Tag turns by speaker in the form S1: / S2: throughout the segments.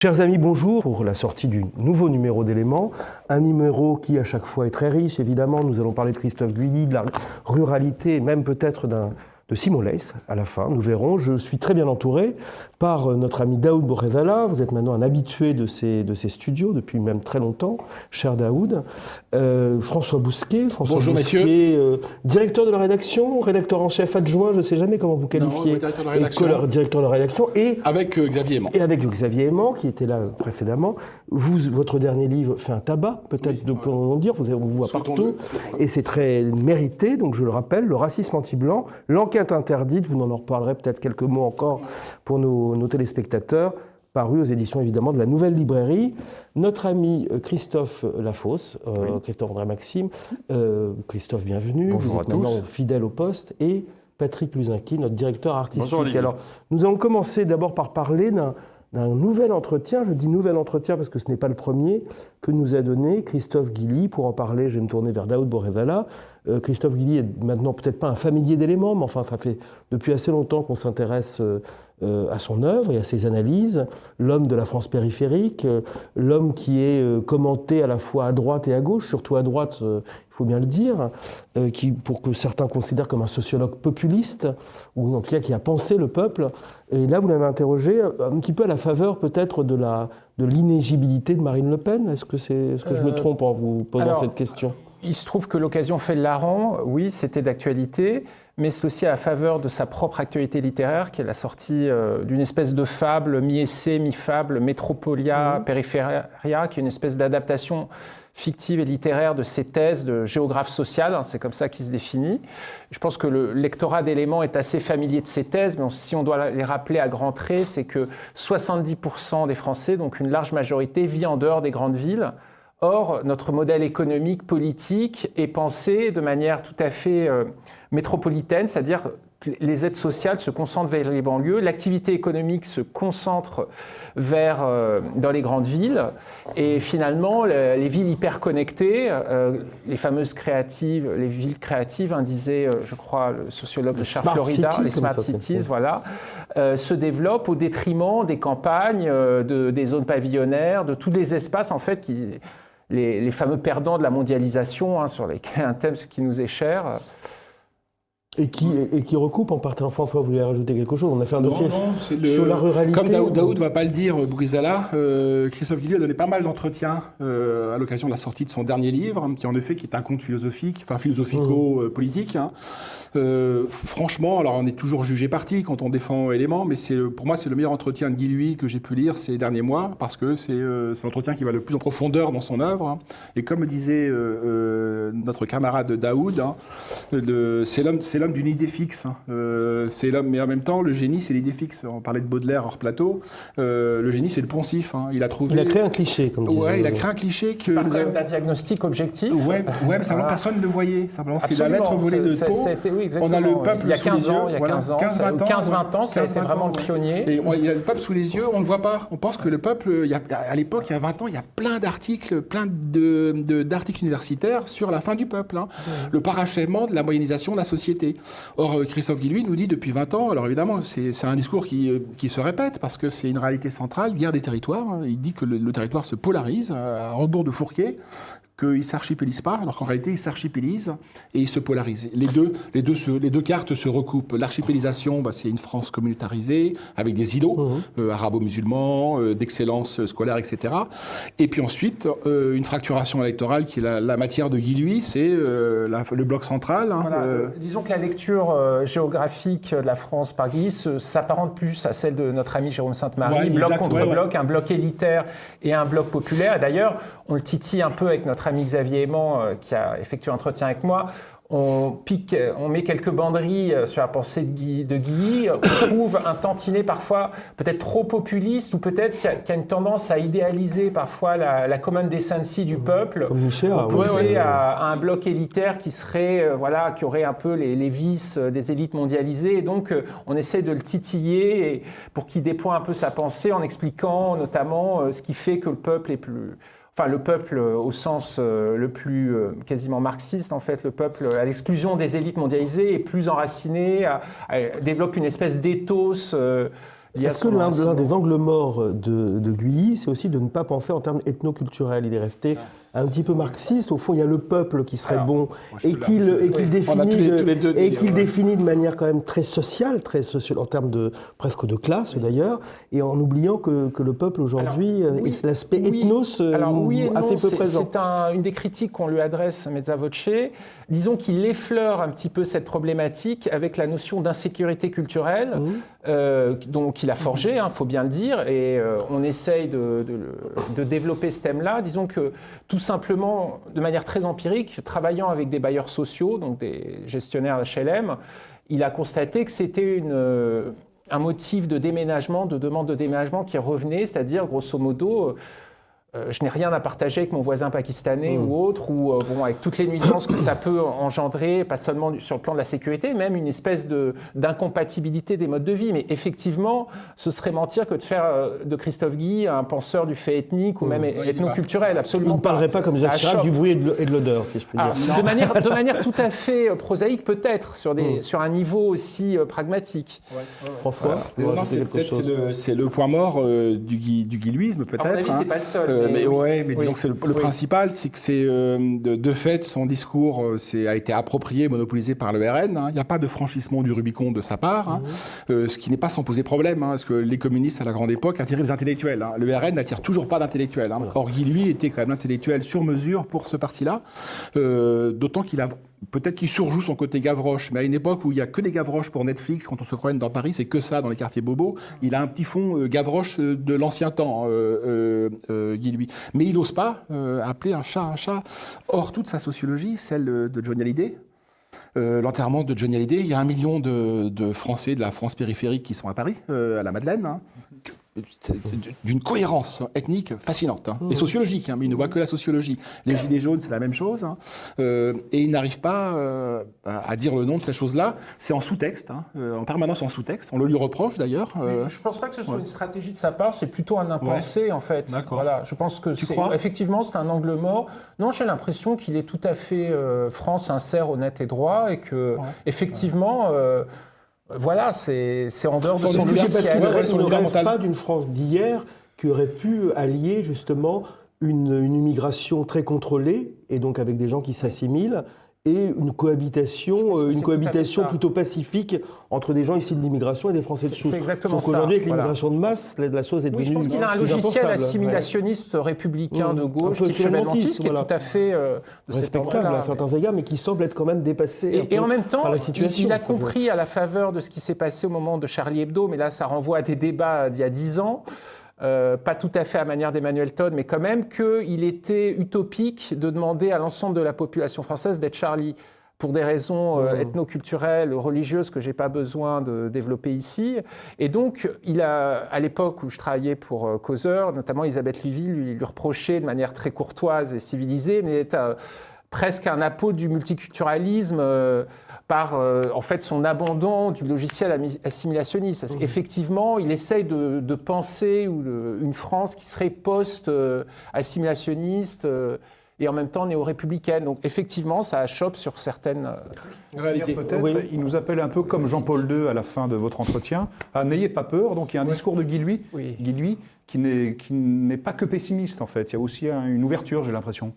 S1: Chers amis, bonjour pour la sortie du nouveau numéro d'Éléments, un numéro qui à chaque fois est très riche, évidemment. Nous allons parler de Christophe Guilly, de la ruralité et même peut-être de Simon Leys à la fin, nous verrons. Je suis très bien entouré par notre ami Daoud Boughezala. Vous êtes maintenant un habitué de ces studios depuis même très longtemps, cher Daoud. François Bousquet,
S2: Bonjour, messieurs.
S1: Directeur de la rédaction, rédacteur en chef adjoint, je ne sais jamais comment vous qualifiez.
S2: Non, directeur de la rédaction.
S1: Directeur de la rédaction. Et
S2: avec Xavier Aimant.
S1: Et avec Xavier Aimant, qui était là précédemment. Votre dernier livre fait un tabac, peut-être, pourrons-nous dire, on vous voit partout. Et c'est très mérité, donc je le rappelle, Le racisme anti-blanc, l'enquête interdite, vous en reparlerez peut-être quelques mots encore pour nos téléspectateurs, paru aux éditions évidemment de la Nouvelle Librairie. Notre ami Christophe Lafosse, Christophe André Maxime, Christophe, bienvenue.
S3: Bonjour
S1: vous
S3: à
S1: êtes maintenant
S3: tous.
S1: Fidèle au poste, et Patrick Luzinski, notre directeur artistique.
S3: Bonjour Olivier.
S1: Alors, nous allons commencer d'abord par parler d'un nouvel entretien, je dis nouvel entretien parce que ce n'est pas le premier, que nous a donné Christophe Guilly. Pour en parler, je vais me tourner vers Daoud Boughezala. Christophe Guilly est maintenant peut-être pas un familier d'Éléments, mais enfin ça fait depuis assez longtemps qu'on s'intéresse à son œuvre et à ses analyses. L'homme de la France périphérique, l'homme qui est commenté à la fois à droite et à gauche, surtout à droite, il faut bien le dire, pour que certains considèrent comme un sociologue populiste, ou en tout cas qui a pensé le peuple. Et là, vous l'avez interrogé un petit peu à la faveur peut-être de l'inéligibilité de Marine Le Pen. Est-ce que je me trompe en vous posant cette question ?
S4: Il se trouve que l'occasion fait le larron, oui, c'était d'actualité, mais c'est aussi à la faveur de sa propre actualité littéraire, qui est la sortie d'une espèce de fable, mi-essai, mi-fable, Métropolia, Périphéria, qui est une espèce d'adaptation fictive et littéraire de ses thèses de géographe social, c'est comme ça qu'il se définit. Je pense que le lectorat d'Éléments est assez familier de ces thèses, mais si on doit les rappeler à grands traits, c'est que 70% des Français, donc une large majorité, vit en dehors des grandes villes. Or, notre modèle économique, politique est pensé de manière tout à fait métropolitaine, c'est-à-dire que les aides sociales se concentrent vers les banlieues, l'activité économique se concentre dans les grandes villes, et finalement, les villes hyper connectées, les fameuses créatives, les villes créatives, disait, je crois, le sociologue de Charles Florida, les smart cities, voilà, se développent au détriment des campagnes, des zones pavillonnaires, de tous les espaces, en fait, les fameux perdants de la mondialisation, sur lesquels un thème qui nous est cher.
S1: Et qui recoupe en partie. François, vous voulez rajouter quelque chose ? On a fait un dossier sur la ruralité.
S2: Comme Daoud ne va pas le dire, Boughezala, Christophe Guilly a donné pas mal d'entretiens à l'occasion de la sortie de son dernier livre, qui en effet est un conte philosophique, enfin philosophico-politique. Franchement, alors on est toujours jugé parti quand on défend Éléments, mais pour moi c'est le meilleur entretien de Guilly que j'ai pu lire ces derniers mois, parce que c'est l'entretien qui va le plus en profondeur dans son œuvre. Et comme disait notre camarade Daoud, c'est l'homme d'une idée fixe. C'est l'homme, mais en même temps, le génie, c'est l'idée fixe. On parlait de Baudelaire hors plateau. Le génie, c'est le poncif. Il a créé un cliché, comme disait. Ouais, il a créé un cliché que.
S4: Par exemple, d'un diagnostic objectif.
S2: Ouais, mais simplement personne ne le voyait. Simplement, c'est la lettre volée de Pau.
S4: Oui,
S2: on a le peuple
S4: il y a 15
S2: sous les
S4: ans,
S2: yeux.
S4: Il y a 15 ans, 15-20 ans, ça a été vraiment le pionnier.
S2: Et il y a le peuple sous les yeux, on ne le voit pas. On pense que le peuple, à l'époque, il y a 20 ans, il y a plein d'articles, d'articles universitaires sur la fin du peuple. Le parachèvement de la moyennisation de la société. Or, Christophe Guilly nous dit depuis 20 ans, alors évidemment, c'est un discours qui se répète parce que c'est une réalité centrale, guerre des territoires. Il dit que le territoire se polarise à rebours de Fourquet, qu'il ne s'archipélise pas, alors qu'en réalité, il s'archipélise et il se polarise. Les deux cartes se recoupent. L'archipélisation, c'est une France communautarisée, avec des îlots, arabo-musulmans, d'excellence scolaire, etc. Et puis ensuite, une fracturation électorale qui est la matière de Guilly, c'est le bloc central.
S4: Disons que la lecture géographique de la France par Guilly s'apparente plus à celle de notre ami Jérôme Sainte-Marie, bloc contre bloc, un bloc élitaire et un bloc populaire. Et d'ailleurs, on le titille un peu avec notre ami Xavier Aimant, qui a effectué un entretien avec moi. On met quelques banderies sur la pensée de Guilly, on trouve un tantinet parfois peut-être trop populiste, ou peut-être qui a une tendance à idéaliser parfois la common decency du peuple, opposé à un bloc élitaire qui serait, qui aurait un peu les vices des élites mondialisées. Et donc on essaie de le titiller pour qu'il déploie un peu sa pensée en expliquant notamment ce qui fait que le peuple est plus... Enfin, le peuple au sens le plus quasiment marxiste, en fait, le peuple à l'exclusion des élites mondialisées est plus enraciné, développe une espèce d'éthos liées à
S1: Est-ce que
S4: son
S1: l'un
S4: enracinement.
S1: des angles morts de Guilly, c'est aussi de ne pas penser en termes ethnoculturels? Il est resté un petit peu marxiste. Au fond, il y a le peuple qui serait bon et qu'il définit de manière quand même très sociale, en termes presque de classe d'ailleurs, et en oubliant que le peuple aujourd'hui, est l'aspect ethnos assez peu présent.
S4: C'est une des critiques qu'on lui adresse, mezza voce. Disons qu'il effleure un petit peu cette problématique avec la notion d'insécurité culturelle, qu'il a forgée, faut bien le dire, et on essaye de développer ce thème-là. Disons que tout simplement, de manière très empirique, travaillant avec des bailleurs sociaux, donc des gestionnaires HLM, il a constaté que c'était un motif de déménagement, de demande de déménagement qui revenait, c'est-à-dire grosso modo, je n'ai rien à partager avec mon voisin pakistanais ou autre, ou avec toutes les nuisances que ça peut engendrer, pas seulement sur le plan de la sécurité, même une espèce d'incompatibilité des modes de vie. Mais effectivement, ce serait mentir que de faire de Christophe Guilly un penseur du fait ethnique ou même ethnoculturel, absolument.
S1: Il ne parlerait pas comme Jacques Chirac du bruit et de l'odeur, si je puis dire.
S4: De manière tout à fait prosaïque, peut-être, sur un niveau aussi pragmatique.
S1: François,
S2: c'est le point mort du guilluisme, peut-être. À mon
S4: avis, c'est pas le seul.
S2: Mais disons que c'est le principal, c'est que c'est de fait son discours a été approprié, monopolisé par le RN. Il n'y a pas de franchissement du Rubicon de sa part, ce qui n'est pas sans poser problème, parce que les communistes à la grande époque attiraient les intellectuels. Le RN n'attire toujours pas d'intellectuels. Or, Guy, lui, était quand même l'intellectuel sur mesure pour ce parti-là, d'autant qu'il a peut-être qu'il surjoue son côté Gavroche, mais à une époque où il n'y a que des Gavroches pour Netflix, quand on se promène dans Paris, c'est que ça dans les quartiers bobos. Il a un petit fond Gavroche de l'ancien temps, Guy, lui. Mais il n'ose pas appeler un chat un chat. Or, toute sa sociologie, celle de Johnny Hallyday, l'enterrement de Johnny Hallyday, il y a 1 million de Français de la France périphérique qui sont à Paris, à la Madeleine, d'une cohérence ethnique fascinante et sociologique, mais il ne voit que la sociologie. Les Gilets jaunes, c'est la même chose, et il n'arrive pas à dire le nom de ces choses-là. C'est en sous-texte, en permanence en sous-texte. On le lui reproche d'ailleurs.
S4: Je ne pense pas que ce soit une stratégie de sa part, c'est plutôt un impensé en fait. Voilà, je pense que effectivement c'est un angle mort. Non, j'ai l'impression qu'il est tout à fait franc, sincère, honnête et droit, et que effectivement. Voilà, c'est en dehors de son logiciel.
S1: Parce qu'il ne rêve pas d'une France d'hier qui aurait pu allier justement une immigration très contrôlée, et donc avec des gens qui s'assimilent, et une cohabitation plutôt pacifique entre des gens issus de l'immigration et des Français de souche.
S4: C'est exactement ça.
S1: Sauf qu'aujourd'hui, avec l'immigration de masse, la chose est devenue...
S4: je pense qu'il a un logiciel assimilationniste républicain de gauche, type Chevènementiste, qui est tout à fait
S1: respectable à certains égards, mais qui semble être quand même dépassé
S4: et en même temps,
S1: par la situation.
S4: Il a compris à la faveur de ce qui s'est passé au moment de Charlie Hebdo, mais là, ça renvoie à des débats d'il y a 10 ans, pas tout à fait à manière d'Emmanuel Todd, mais quand même qu'il était utopique de demander à l'ensemble de la population française d'être Charlie, pour des raisons ethnoculturelles, religieuses que je n'ai pas besoin de développer ici. Et donc, à l'époque où je travaillais pour Causeur, notamment Elisabeth Lévy lui reprochait de manière très courtoise et civilisée, mais presque un apôtre du multiculturalisme par en fait son abandon du logiciel assimilationniste. Parce qu'effectivement, il essaye de penser une France qui serait post-assimilationniste et en même temps néo-républicaine. Donc effectivement, ça achoppe sur certaines
S3: réalités. Peut-être, il nous appelle un peu comme Jean-Paul II à la fin de votre entretien, à n'ayez pas peur. Donc il y a un discours de Guy Lui qui n'est pas que pessimiste en fait. Il y a aussi une ouverture, j'ai l'impression.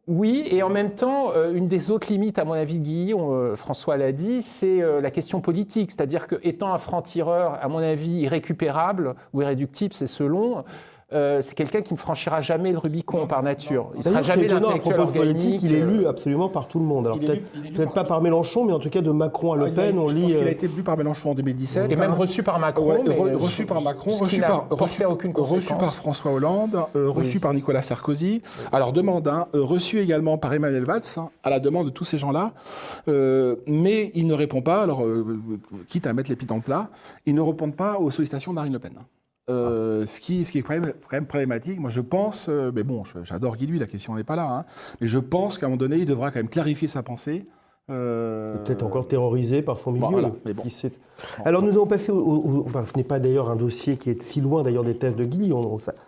S4: Oui, et en même temps, une des autres limites, à mon avis, Guy, François l'a dit, c'est la question politique. C'est-à-dire qu'étant un franc-tireur, à mon avis, irrécupérable ou irréductible, c'est selon, c'est quelqu'un qui ne franchira jamais le Rubicon par nature. Il ne sera jamais l'intellectuel organique.
S1: Politique, il est lu absolument par tout le monde. Alors peut-être pas par Mélenchon, mais en tout cas de Macron à Le Pen, on lit...
S2: Je pense qu'il a été lu par Mélenchon en 2017.
S4: Et même reçu par Macron.
S2: Reçu par Macron, reçu par François Hollande, reçu par Nicolas Sarkozy. Alors reçu également par Emmanuel Valls, à la demande de tous ces gens-là. Mais il ne répond pas, alors quitte à mettre les pieds dans le plat, il ne répond pas aux sollicitations de Marine Le Pen. Ce qui est quand même problématique. Moi, je pense, mais bon, j'adore Guy, la question n'est pas là, mais je pense qu'à un moment donné, il devra quand même clarifier sa pensée.
S1: Peut-être encore terrorisé par son milieu. Voilà, alors nous allons passer enfin, ce n'est pas d'ailleurs un dossier qui est si loin d'ailleurs des thèses de Guy,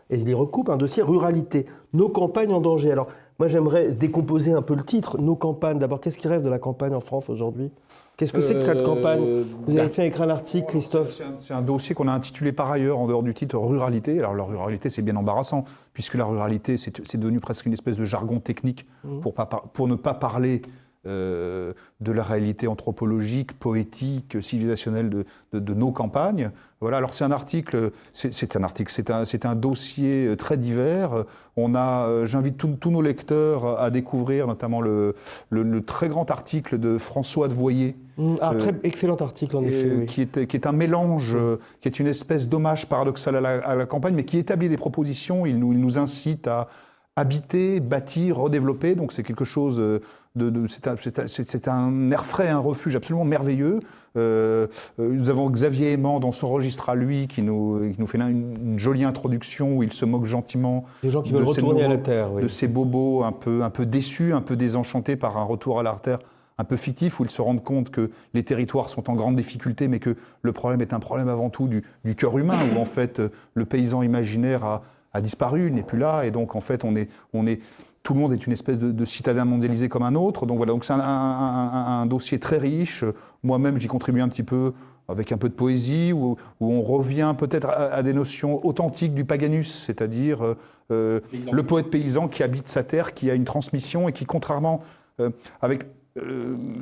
S1: et il y recoupe un dossier ruralité, nos campagnes en danger. Alors Moi, j'aimerais décomposer un peu le titre. Nos campagnes, d'abord, qu'est-ce qui reste de la campagne en France aujourd'hui ? Qu'est-ce que c'est que la campagne ? Vous avez fait écrire un article, Christophe.
S3: C'est un dossier qu'on a intitulé par ailleurs, en dehors du titre, Ruralité. Alors la ruralité, c'est bien embarrassant, puisque la ruralité, c'est devenu presque une espèce de jargon technique pour ne pas parler de la réalité anthropologique, poétique, civilisationnelle de nos campagnes. Voilà. Alors c'est un article, c'est un dossier très divers. J'invite tous nos lecteurs à découvrir notamment le très grand article de François de Voyer.
S1: Très excellent article en effet. Oui.
S3: Qui est un mélange, qui est une espèce d'hommage paradoxal à la campagne, mais qui établit des propositions. Il nous incite à habiter, bâtir, redévelopper. Donc c'est quelque chose c'est un air frais, un refuge absolument merveilleux. Nous avons Xavier Aimant dans son registre à lui qui nous fait là une jolie introduction où il se moque gentiment
S1: des gens qui veulent retourner à la terre,
S3: de ces bobos un peu déçus, un peu désenchantés par un retour à la terre un peu fictif, où ils se rendent compte que les territoires sont en grande difficulté, mais que le problème est un problème avant tout du cœur humain, où en fait le paysan imaginaire a disparu, il n'est plus là, et donc en fait tout le monde est une espèce de citadin mondialisé comme un autre. Donc voilà, donc c'est un dossier très riche. Moi-même, j'y contribue un petit peu avec un peu de poésie, où on revient peut-être à des notions authentiques du paganus, c'est-à-dire le poète paysan qui habite sa terre, qui a une transmission et qui, contrairement avec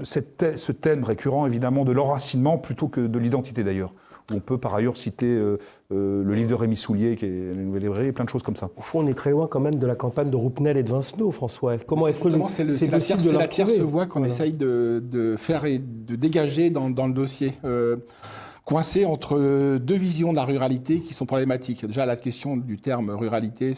S3: ce thème récurrent évidemment de l'enracinement plutôt que de l'identité d'ailleurs. On peut par ailleurs citer le livre de Rémi Soulier, qui est La Nouvelle Librairie, et plein de choses comme ça.
S1: Au fond, on est très loin quand même de la campagne de Roupnel et de Vincenot, François.
S2: Comment est-ce que c'est la tierce voie qu'on essaye de faire et de dégager dans le dossier coincé entre deux visions de la ruralité qui sont problématiques. Déjà, la question du terme ruralité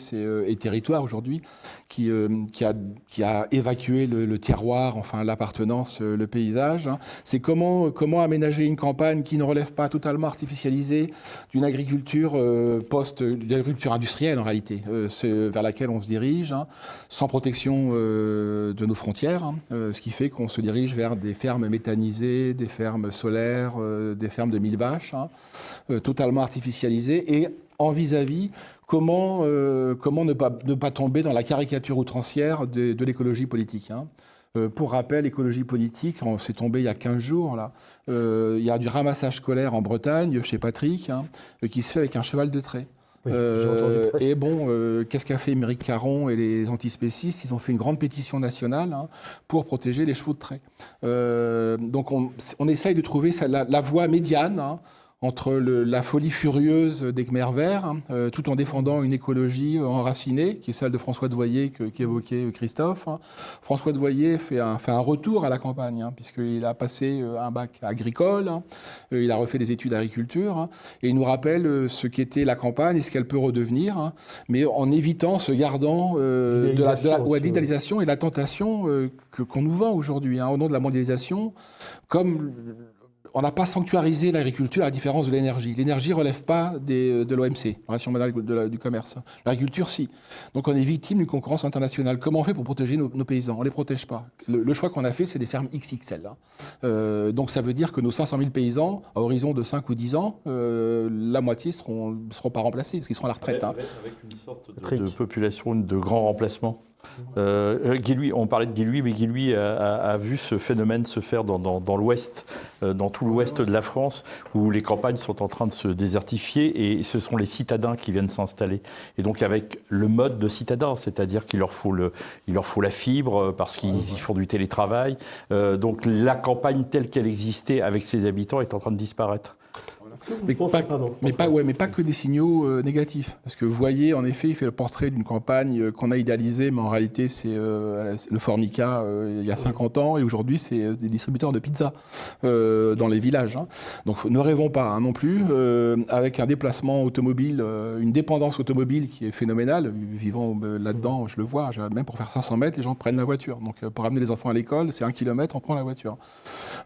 S2: et territoire aujourd'hui, qui a évacué le terroir, enfin l'appartenance, le paysage. C'est comment aménager une campagne qui ne relève pas totalement artificialisée d'une agriculture d'une agriculture industrielle en réalité, vers laquelle on se dirige, sans protection de nos frontières, ce qui fait qu'on se dirige vers des fermes méthanisées, des fermes solaires, des fermes de 1000 vaches, totalement artificialisées, et en vis-à-vis, comment ne pas tomber dans la caricature outrancière de l'écologie politique. Pour rappel, l'écologie politique, c'est tombé il y a 15 jours, là. Il y a du ramassage scolaire en Bretagne, chez Patrick, qui se fait avec un cheval de trait.
S1: Oui,
S2: et bon, qu'est-ce qu'a fait Émeric Caron et les antispécistes ? Ils ont fait une grande pétition nationale pour protéger les chevaux de trait. Donc on essaye de trouver la voie médiane entre la folie furieuse des Khmers verts, tout en défendant une écologie enracinée, qui est celle de François de Voyer qu'évoquait Christophe. François de Voyer fait un retour à la campagne, puisqu'il a passé un bac agricole, il a refait des études d'agriculture, et il nous rappelle ce qu'était la campagne et ce qu'elle peut redevenir, mais en évitant, se gardant de l'idéalisation et de la tentation qu'on nous vend aujourd'hui, au nom de la mondialisation, comme... On n'a pas sanctuarisé l'agriculture à la différence de l'énergie. L'énergie ne relève pas de l'OMC, l'Organisation mondiale du commerce. L'agriculture, si. Donc on est victime d'une concurrence internationale. Comment on fait pour protéger nos paysans ? On ne les protège pas. Le choix qu'on a fait, c'est des fermes XXL. Donc ça veut dire que nos 500 000 paysans, à horizon de 5 ou 10 ans, la moitié ne seront pas remplacés, parce qu'ils seront à la retraite.
S5: Avec une sorte de population de grand remplacement. On parlait de Guy Louis, mais Guy Louis a vu ce phénomène se faire dans l'Ouest, dans tout l'Ouest de la France, où les campagnes sont en train de se désertifier, et ce sont les citadins qui viennent s'installer. Et donc avec le mode de citadin, c'est-à-dire qu'il leur faut la fibre parce qu'ils font du télétravail. Donc la campagne telle qu'elle existait avec ses habitants est en train de disparaître.
S2: Mais pas que des signaux négatifs. Parce que vous voyez, en effet, il fait le portrait d'une campagne qu'on a idéalisée, mais en réalité, c'est le Formica il y a 50 ans, et aujourd'hui, c'est des distributeurs de pizza dans les villages. Donc ne rêvons pas non plus, avec un déplacement automobile, une dépendance automobile qui est phénoménale. Vivant là-dedans, je le vois, même pour faire 500 mètres, les gens prennent la voiture. Donc pour amener les enfants à l'école, c'est 1 kilomètre, on prend la voiture.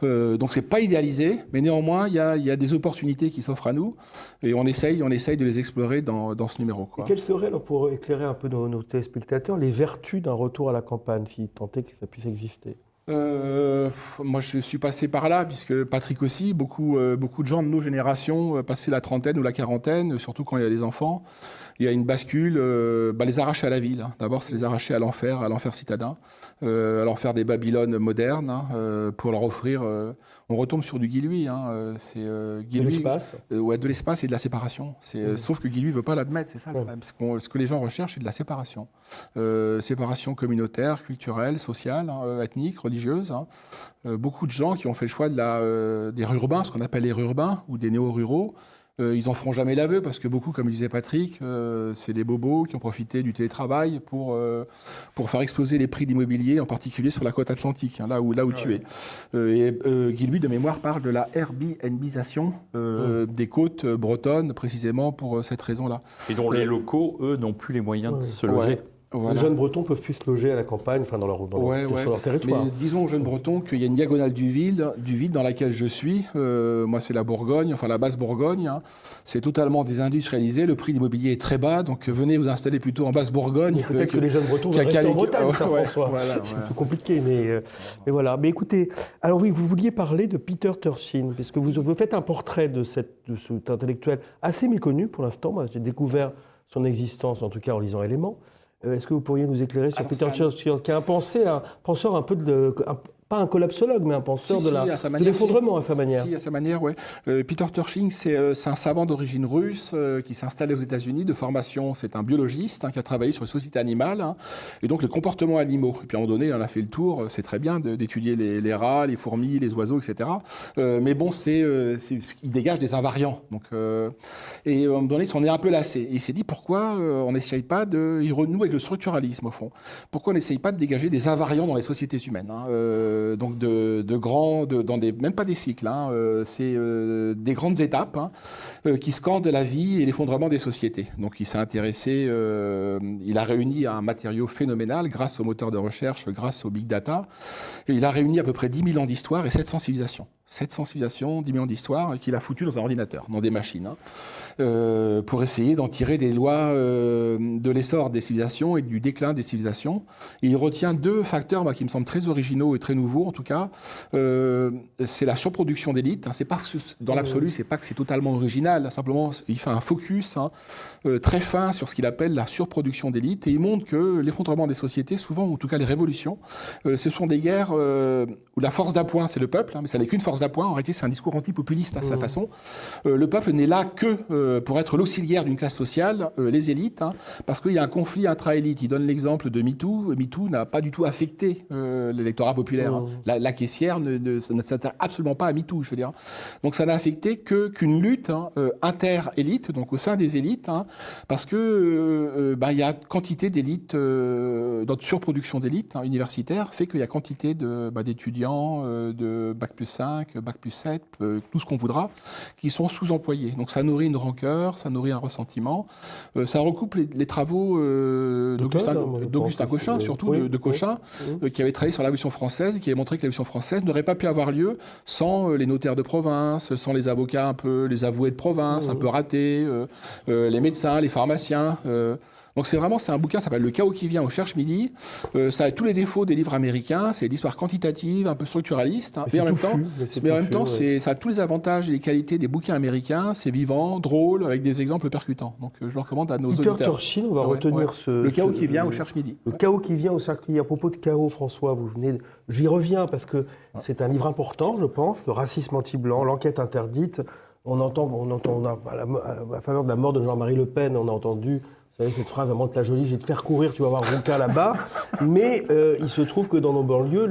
S2: Donc c'est pas idéalisé, mais néanmoins, il y a des opportunités qui s'offrent à nous, et on essaye de les explorer dans ce numéro.
S1: Et quelles seraient, pour éclairer un peu nos téléspectateurs, les vertus d'un retour à la campagne, si tant est que ça puisse exister ?
S2: Moi, je suis passé par là, puisque Patrick aussi, beaucoup de gens de nos générations, passé la trentaine ou la quarantaine, surtout quand il y a des enfants, il y a une bascule, les arracher à la ville. Hein. D'abord, c'est les arracher à l'enfer citadin, à l'enfer des Babylones modernes, hein, pour leur offrir... on retombe sur du Guy Lui. Hein, c'est Guy
S1: de
S2: Lui,
S1: l'espace.
S2: De l'espace et de la séparation. Sauf que Guy Lui ne veut pas l'admettre, c'est ça le problème. Ce que les gens recherchent, c'est de la séparation. Séparation communautaire, culturelle, sociale, hein, ethnique, religieuse. Hein. Beaucoup de gens qui ont fait le choix des rurbains, ce qu'on appelle les rurbains, ou des néo-ruraux, ils n'en feront jamais l'aveu parce que beaucoup, comme le disait Patrick, c'est des bobos qui ont profité du télétravail pour faire exploser les prix de l'immobilier, en particulier sur la côte atlantique, hein, là où tu es. Guy Lui, de mémoire, parle de la Airbnbisation des côtes bretonnes, précisément pour cette raison-là.
S5: Et dont les locaux, eux, n'ont plus les moyens de se loger.
S1: Ouais. Voilà. Les jeunes Bretons peuvent plus se loger à la campagne, enfin sur leur territoire.
S2: Mais disons aux jeunes Bretons qu'il y a une diagonale du vide dans laquelle je suis. Moi, c'est la Bourgogne, enfin la basse Bourgogne. Hein. C'est totalement désindustrialisé. Le prix de l'immobilier est très bas, donc venez vous installer plutôt en basse Bourgogne.
S1: Peut-être que les jeunes Bretons vont rester en Bretagne, François. C'est plus compliqué, mais voilà. Mais écoutez, alors oui, vous vouliez parler de Peter Turchin, parce que vous faites un portrait de cet intellectuel assez méconnu pour l'instant. Moi, j'ai découvert son existence, en tout cas en lisant Éléments. Est-ce que vous pourriez nous éclairer sur Peter Turchin, qui est un penseur un peu pas un collapsologue, mais un penseur de l'effondrement à sa manière.
S2: Si, à sa manière, oui. Peter Turchin, c'est un savant d'origine russe qui s'est installé aux États-Unis. De formation, c'est un biologiste qui a travaillé sur les sociétés animales et donc les comportements animaux. Et puis à un moment donné, on a fait le tour. C'est très bien d'étudier les rats, les fourmis, les oiseaux, etc. Mais bon, il dégage des invariants. Donc, et à un moment donné, il s'en est un peu lassé. Et il s'est dit pourquoi on n'essaye pas il renoue avec le structuralisme au fond. Pourquoi on n'essaye pas de dégager des invariants dans les sociétés humaines, hein, donc même pas des cycles, hein, c'est des grandes étapes qui scandent la vie et l'effondrement des sociétés. Donc il s'est intéressé, il a réuni un matériau phénoménal grâce aux moteurs de recherche, grâce au big data. Et il a réuni à peu près 10 000 ans d'histoire et 700 civilisations. 700 civilisations, 10 000 ans d'histoire qu'il a foutu dans un ordinateur, dans des machines, pour essayer d'en tirer des lois de l'essor des civilisations et du déclin des civilisations. Et il retient deux facteurs qui me semblent très originaux et très nouveaux, en tout cas. C'est la surproduction d'élite. C'est pas, dans l'absolu, c'est pas que c'est totalement original. Simplement, il fait un focus très fin sur ce qu'il appelle la surproduction d'élite. Et il montre que l'effondrement des sociétés, souvent, ou en tout cas les révolutions, ce sont des guerres où la force d'appoint, c'est le peuple, mais ça n'est qu'une force d'appoint. En réalité, c'est un discours antipopuliste à sa façon. Le peuple n'est là que pour être l'auxiliaire d'une classe sociale, les élites, parce qu'il y a un conflit intra-élite. Il donne l'exemple de MeToo. MeToo n'a pas du tout affecté l'électorat populaire. La caissière ne s'intéresse absolument pas à MeToo, je veux dire. Donc ça n'a affecté qu'une lutte inter-élite, donc au sein des élites, parce que il y a quantité d'élites, notre surproduction d'élites universitaires fait qu'il y a quantité d'étudiants de Bac plus 5, Bac plus 7, tout ce qu'on voudra, qui sont sous-employés. Donc ça nourrit une rancœur, ça nourrit un ressentiment. Ça recoupe les travaux d'Augustin Cochin, surtout de Cochin, qui avait travaillé sur la Révolution française et qui avait montré que la Révolution française n'aurait pas pu avoir lieu sans les notaires de province, sans les avocats les avoués de province, un peu ratés, les médecins, les pharmaciens. Donc c'est un bouquin, ça s'appelle Le chaos qui vient au Cherche Midi. Ça a tous les défauts des livres américains. C'est l'histoire quantitative, un peu structuraliste. Mais en même temps, ça a tous les avantages et les qualités des bouquins américains. C'est vivant, drôle, avec des exemples percutants. Donc je le recommande à nos auditeurs.
S1: Peter Turchin, on va retenir
S2: Le chaos qui vient au Cherche Midi.
S1: Le chaos qui vient au Cherche Midi. À propos de chaos, François, j'y reviens parce que c'est un livre important, je pense. Le racisme anti-blanc, l'enquête interdite. On entend à la faveur de la mort de Jean-Marie Le Pen, on a entendu... Vous savez, cette phrase, à Mante la Jolie, je vais te faire courir, tu vas voir Rouquin là-bas. Mais il se trouve que dans nos banlieues,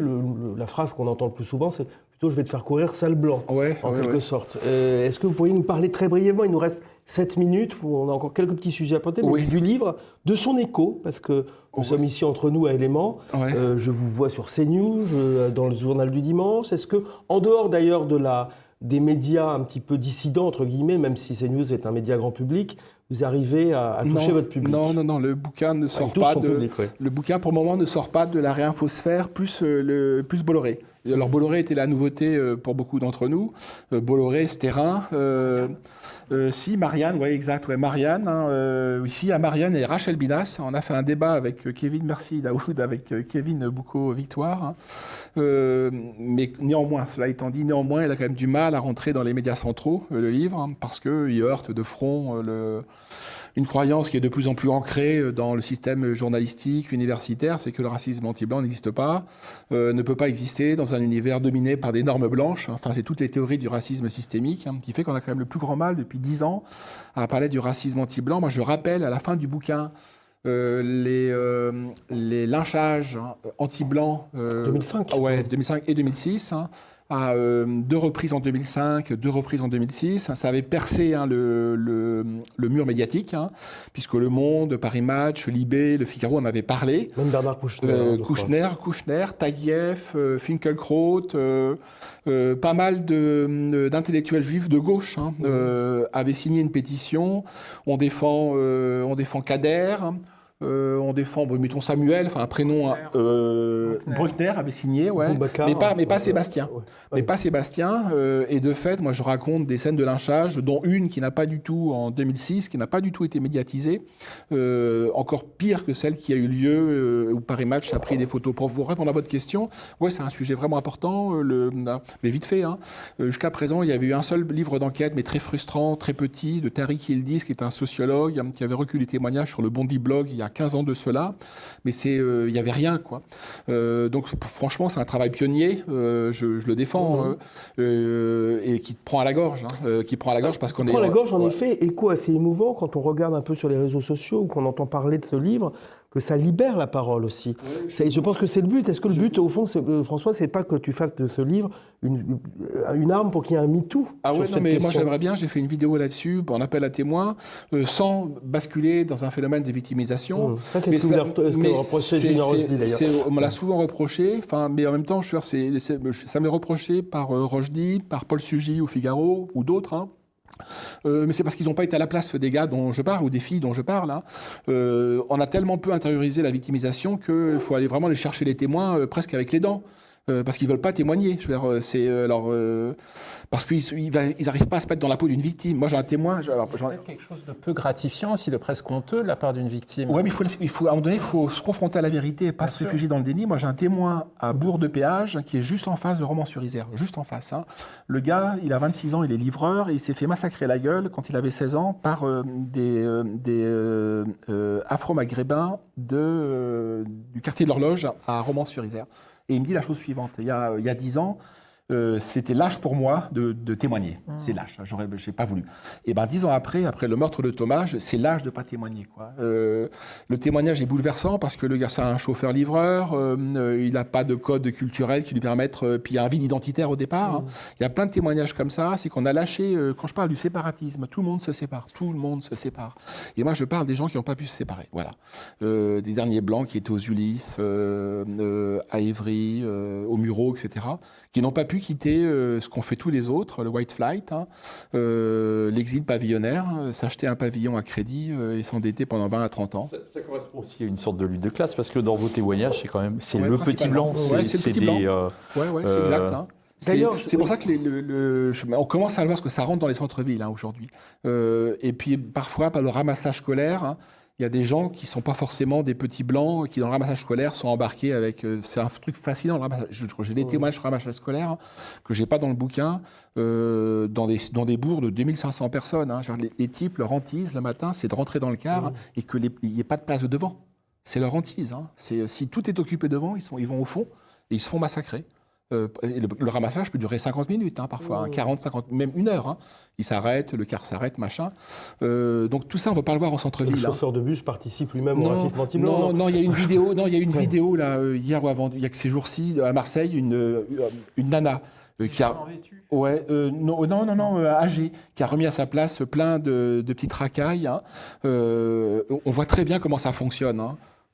S1: la phrase qu'on entend le plus souvent, c'est plutôt je vais te faire courir, sale blanc, en quelque sorte. Est-ce que vous pourriez nous parler très brièvement, il nous reste 7 minutes, on a encore quelques petits sujets à porter, mais du livre, de son écho, parce que nous sommes ici entre nous à Éléments. Je vous vois sur CNews, dans le journal du dimanche. Est-ce que, en dehors d'ailleurs des médias un petit peu dissidents, entre guillemets, même si CNews est un média grand public, vous arrivez à toucher votre public?
S2: Non, le bouquin ne sort pas le bouquin, pour le moment, ne sort pas de la réinfosphère, plus Bolloré. Alors Bolloré était la nouveauté pour beaucoup d'entre nous. Bolloré, Sterrin... si, Marianne, exact, Marianne. Ici, à Marianne et Rachel Binas, on a fait un débat avec Kevin, merci Daoud, avec Kevin Boucaud-Victoire. Mais néanmoins, cela étant dit, elle a quand même du mal à rentrer dans les médias centraux, le livre, parce qu'il heurte de front une croyance qui est de plus en plus ancrée dans le système journalistique, universitaire, c'est que le racisme anti-blanc n'existe pas, ne peut pas exister dans un univers dominé par des normes blanches. Enfin, c'est toutes les théories du racisme systémique, qui fait qu'on a quand même le plus grand mal depuis 10 ans à parler du racisme anti-blanc. Moi, je rappelle à la fin du bouquin les lynchages anti-blancs
S1: 2005.
S2: 2005 et 2006. À 2 reprises en 2005, 2 reprises en 2006. Ça avait percé le mur médiatique, puisque Le Monde, Paris Match, Libé, Le Figaro en avaient parlé.
S1: Même Bernard Kouchner.
S2: Kouchner, Taguieff, Finkielkraut, pas mal d'intellectuels juifs de gauche avaient signé une pétition. On défend Kader. On défend, mettons Samuel, enfin un prénom, Bruckner avait signé, mais pas Sébastien. Mais pas Sébastien. Et de fait, moi je raconte des scènes de lynchage, dont une qui n'a pas du tout, en 2006, qui n'a pas du tout été médiatisée, encore pire que celle qui a eu lieu où Paris Match a pris des photos. Pour vous répondre à votre question, c'est un sujet vraiment important, mais vite fait. Jusqu'à présent, il y avait eu un seul livre d'enquête, mais très frustrant, très petit, de Tariq Yildiz, qui est un sociologue, qui avait recueilli les témoignages sur le Bondi Blog il y a 15 ans de cela, mais il n'y avait rien, quoi. Donc franchement, c'est un travail pionnier, je le défends, et qui te prend à la gorge, parce qu'on est...
S1: prend à la gorge, en effet, écho assez émouvant quand on regarde un peu sur les réseaux sociaux ou qu'on entend parler de ce livre, que ça libère la parole aussi. Je pense que c'est le but. Est-ce que le but, au fond, François, c'est pas que tu fasses de ce livre une arme pour qu'il y ait un MeToo?
S2: Moi j'aimerais bien, j'ai fait une vidéo là-dessus, en appel à témoins, sans basculer dans un phénomène de victimisation.
S1: Ça, c'est ce que reprochait Julien Rochdy, d'ailleurs.
S2: On me l'a souvent reproché, mais en même temps, ça m'est reproché par Rochdy, par Paul Sugy au Figaro, ou d'autres, mais c'est parce qu'ils n'ont pas été à la place des gars dont je parle ou des filles dont je parle. On a tellement peu intériorisé la victimisation qu'il faut aller vraiment les chercher les témoins presque avec les dents. Parce qu'ils veulent pas témoigner. Parce qu'ils n'arrivent pas à se mettre dans la peau d'une victime. Moi, j'ai un témoin.
S4: Peut-être quelque chose de peu gratifiant aussi, de presque honteux de la part d'une victime.
S2: Oui, mais à un moment donné, il faut se confronter à la vérité et pas se réfugier dans le déni. Moi, j'ai un témoin à Bourg-de-Péage qui est juste en face de Romans-sur-Isère, juste en face. Le gars, il a 26 ans, il est livreur et il s'est fait massacrer la gueule quand il avait 16 ans par des Afro-Maghrébins du quartier de l'Horloge à Romans-sur-Isère. Et il me dit la chose suivante. Il y a 10 ans, c'était lâche pour moi de témoigner. C'est lâche, je n'ai pas voulu. Et 10 ans après le meurtre de Thomas, c'est lâche de ne pas témoigner, quoi. Le témoignage est bouleversant parce que le gars, c'est un chauffeur-livreur, il n'a pas de code culturel qui lui permette... puis il y a un vide identitaire au départ. Il y a plein de témoignages comme ça. C'est qu'on a lâché... quand je parle du séparatisme, tout le monde se sépare. Tout le monde se sépare. Et moi, je parle des gens qui n'ont pas pu se séparer. Voilà. Des derniers blancs qui étaient aux Ulysses, à Évry, au Murau, etc., qui n'ont pas pu quitter ce qu'ont fait tous les autres, le white flight, l'exil pavillonnaire, s'acheter un pavillon à crédit et s'endetter pendant 20 à 30 ans.
S5: Ça correspond aussi à une sorte de lutte de classe, parce que dans vos témoignages, c'est le petit blanc.
S2: C'est le petit blanc. C'est exact. C'est pour ça que on commence à voir ce que ça rentre dans les centres-villes aujourd'hui. Et puis parfois, par le ramassage scolaire, il y a des gens qui ne sont pas forcément des petits blancs, qui dans le ramassage scolaire sont embarqués avec... c'est un truc fascinant, le ramassage. J'ai des témoignages sur le ramassage scolaire que je n'ai pas dans le bouquin, dans des bourgs de 2500 personnes. Les types, leur hantise le matin, c'est de rentrer dans le car et qu'il n'y ait pas de place de devant. C'est leur hantise. Si tout est occupé devant, ils vont au fond et ils se font massacrer. Le ramassage peut durer 50 minutes, parfois, 40, 50, même 1 heure. Il s'arrête, le car s'arrête, machin. Donc tout ça, on ne va pas le voir en centre-ville.
S1: Le chauffeur de bus participe lui-même au racisme anti-blanc.
S2: Non, il y a une vidéo. Non, il y a une vidéo là hier ou avant. Il y a que ces jours-ci à Marseille, une nana qui a, âgée, qui a remis à sa place plein de petites racailles. On voit très bien comment ça fonctionne.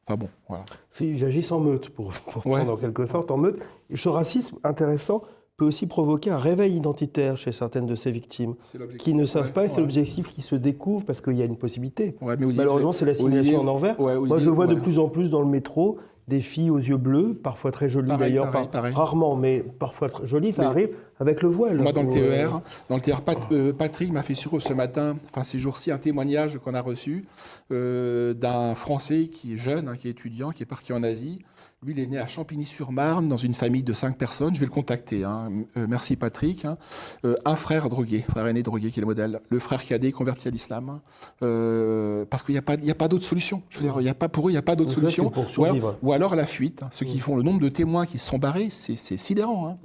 S2: Enfin bon, voilà.
S1: Ils agissent en meute, pour prendre en quelque sorte en meute. Et ce racisme intéressant peut aussi provoquer un réveil identitaire chez certaines de ces victimes, qui ne savent pas, et c'est l'objectif qui se découvre parce qu'il y a une possibilité. Malheureusement, c'est l'assimilation en envers. Moi, je vois de plus en plus dans le métro des filles aux yeux bleus, parfois très jolies d'ailleurs, rarement, mais parfois très jolies, ça arrive, avec le voile.
S2: Moi, dans le TER, Patrick m'a fait suivre ce matin, enfin ces jours-ci, un témoignage qu'on a reçu d'un Français qui est jeune, qui est étudiant, qui est parti en Asie. Lui, il est né à Champigny-sur-Marne, dans une famille de 5 personnes. Je vais le contacter. Merci Patrick. Un frère drogué, frère aîné drogué, qui est le modèle. Le frère cadet converti à l'islam. Parce qu'il n'y a pas d'autre solution. Je veux dire, pour eux, il n'y a pas d'autre solution. Ou alors la fuite. Ceux qui font le nombre de témoins qui se sont barrés, c'est sidérant.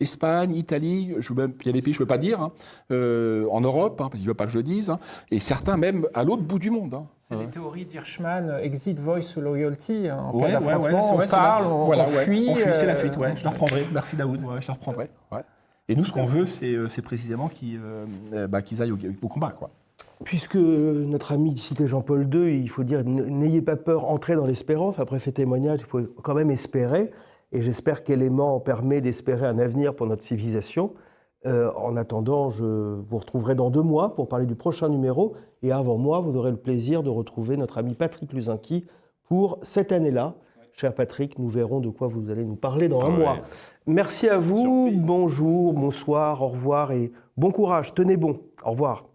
S2: Espagne, Italie, il y a des pays que je ne peux pas dire, en Europe, parce qu'ils ne veulent pas que je le dise, et certains même à l'autre bout du monde.
S4: C'est les théories d'Hirschman, exit, voice ou loyalty. En cas d'affrontement, on parle, on fuit.
S2: On fuit, c'est la fuite, je le reprendrai. Merci Daoud, je le reprendrai. Ouais. Et nous, ce qu'on veut, c'est précisément qu'ils aillent au combat, quoi.
S1: Puisque notre ami cité Jean-Paul II, il faut dire, n'ayez pas peur, entrez dans l'espérance. Après ces témoignages, il faut quand même espérer. Et j'espère qu'Élément permet d'espérer un avenir pour notre civilisation. En attendant, je vous retrouverai dans 2 mois pour parler du prochain numéro. Et avant moi, vous aurez le plaisir de retrouver notre ami Patrick Luzinski pour cette année-là. Cher Patrick, nous verrons de quoi vous allez nous parler dans un mois. Merci à vous, bonjour, bonsoir, au revoir et bon courage. Tenez bon. Au revoir.